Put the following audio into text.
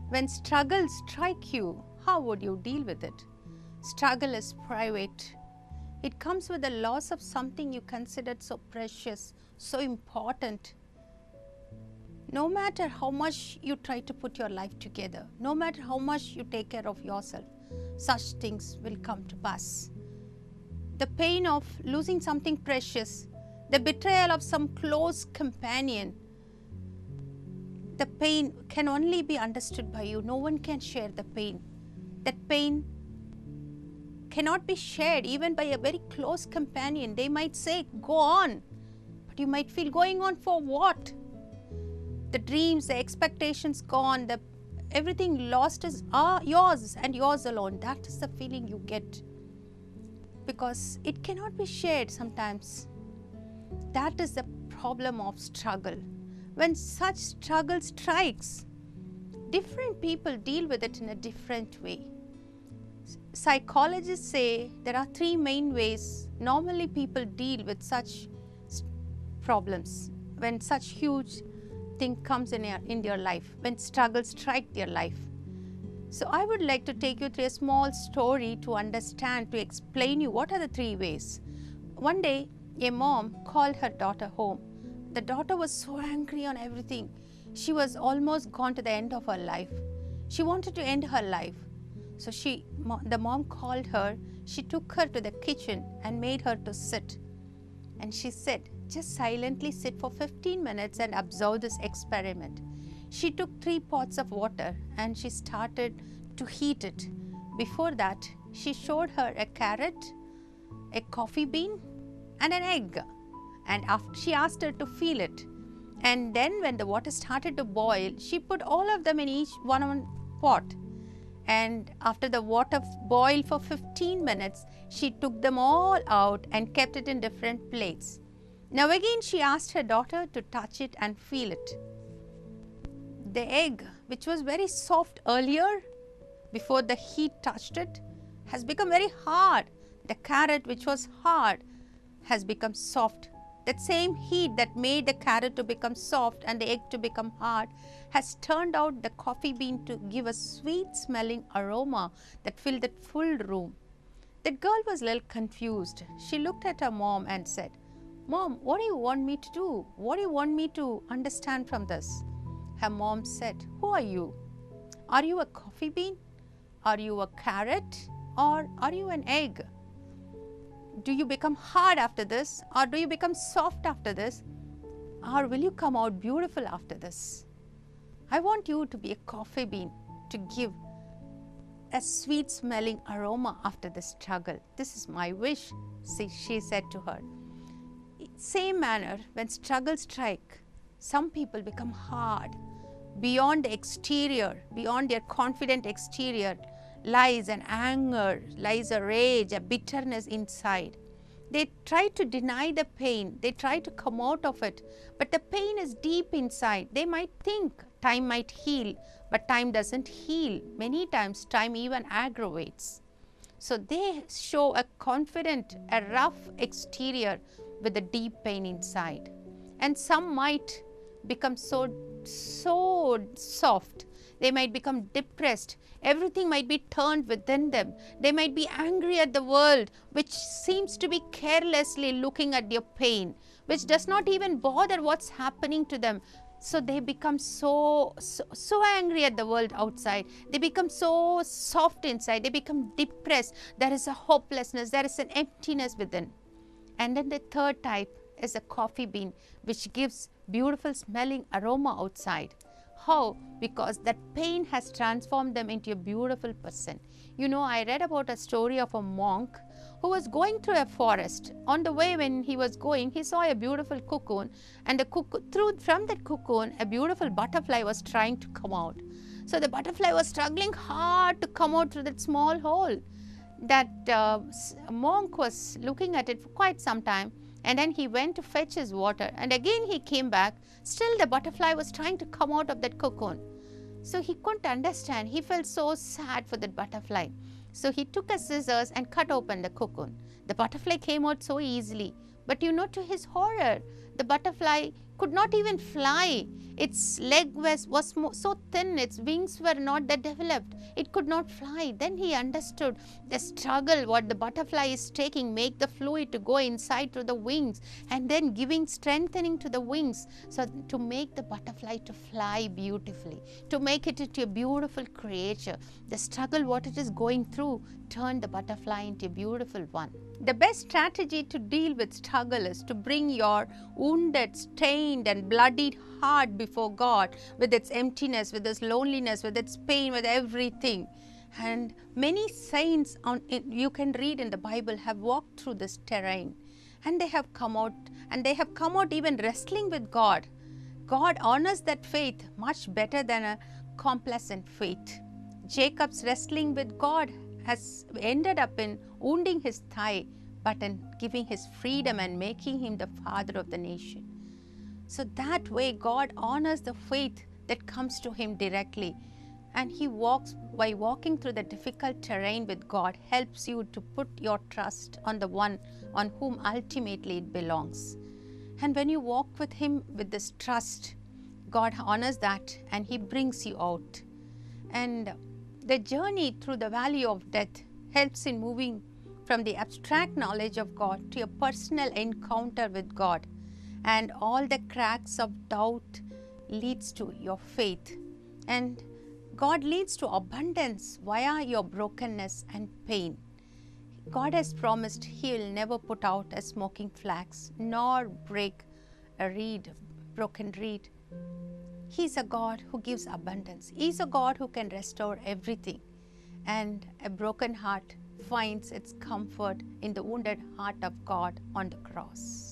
When struggles strike you, how would you deal with it? Struggle is private. It comes with the loss of something you considered so precious, so important. No matter how much you try to put your life together, no matter how much you take care of yourself, such things will come to pass. The pain of losing something precious, the betrayal of some close companion, the pain can only be understood by you. No one can share the pain. That pain cannot be shared even by a very close companion. They might say, go on, but you might feel, going on for what? The dreams, the expectations gone, everything lost is yours and yours alone. That is the feeling you get, because it cannot be shared sometimes. That is the problem of struggle. When such struggle strikes, different people deal with it in a different way. Psychologists say there are three main ways normally people deal with such problems. When such huge thing comes in your life, when struggles strike your life. So I would like to take you through a small story to understand, to explain you what are the three ways. One day, a mom called her daughter home. The daughter was so angry on everything. She was almost gone to the end of her life. She wanted to end her life. So the mom called her. She took her to the kitchen and made her to sit. And she said, just silently sit for 15 minutes and observe this experiment. She took 3 pots of water and she started to heat it. Before that, she showed her a carrot, a coffee bean, and an egg. And after, she asked her to feel it. And then when the water started to boil, she put all of them in each one pot. And after the water boiled for 15 minutes, she took them all out and kept it in different plates. Now again she asked her daughter to touch it and feel it. The egg, which was very soft earlier, before the heat touched it, has become very hard. The carrot, which was hard, has become soft. That same heat that made the carrot to become soft and the egg to become hard has turned out the coffee bean to give a sweet smelling aroma that filled that full room. The girl was a little confused. She looked at her mom and said, Mom, what do you want me to do? What do you want me to understand from this? Her mom said, who are you? Are you a coffee bean? Are you a carrot? Or are you an egg? Do you become hard after this? Or do you become soft after this? Or will you come out beautiful after this? I want you to be a coffee bean, to give a sweet smelling aroma after the struggle. This is my wish, she said to her. Same manner, when struggles strike, some people become hard. Beyond the exterior, beyond their confident exterior, lies an anger, lies a rage, a bitterness inside. They try to deny the pain, they try to come out of it, but the pain is deep inside. They might think time might heal, but time doesn't heal. Many times time even aggravates. So they show a confident, a rough exterior with a deep pain inside. And some might become so soft. They might become depressed. Everything might be turned within them. They might be angry at the world, which seems to be carelessly looking at their pain, which does not even bother what's happening to them. So they become so angry at the world outside. They become so soft inside. They become depressed. There is a hopelessness. There is an emptiness within. And then the third type is a coffee bean, which gives beautiful smelling aroma outside. How? Because that pain has transformed them into a beautiful person. You know, I read about a story of a monk who was going through a forest. On the way, when he was going, he saw a beautiful cocoon, and from that cocoon, a beautiful butterfly was trying to come out. So the butterfly was struggling hard to come out through that small hole. That monk was looking at it for quite some time, and then he went to fetch his water, and again he came back. Still the butterfly was trying to come out of that cocoon. So he couldn't understand. He felt so sad for that butterfly. So he took a scissors and cut open the cocoon. The butterfly came out so easily, but you know, to his horror, the butterfly could not even fly. Its leg was so thin, its wings were not that developed. It could not fly. Then he understood the struggle what the butterfly is taking, make the fluid to go inside to the wings and then giving strengthening to the wings, so to make the butterfly to fly beautifully, to make it into a beautiful creature. The struggle what it is going through turned the butterfly into a beautiful one. The best strategy to deal with struggle is to bring your wounded, stained and bloodied heart before God, with its emptiness, with its loneliness, with its pain, with everything. And many saints you can read in the Bible have walked through this terrain, and they have come out, even wrestling with God. God honors that faith much better than a complacent faith. Jacob's wrestling with God has ended up in wounding his thigh, but in giving his freedom and making him the father of the nation. So that way God honors the faith that comes to him directly, and he by walking through the difficult terrain with God, helps you to put your trust on the one on whom ultimately it belongs. And when you walk with him with this trust, God honors that and he brings you out. And the journey through the valley of death helps in moving from the abstract knowledge of God to a personal encounter with God. And all the cracks of doubt leads to your faith. And God leads to abundance via your brokenness and pain. God has promised he will never put out a smoking flax, nor break a broken reed. He's a God who gives abundance. He's a God who can restore everything. And a broken heart finds its comfort in the wounded heart of God on the cross.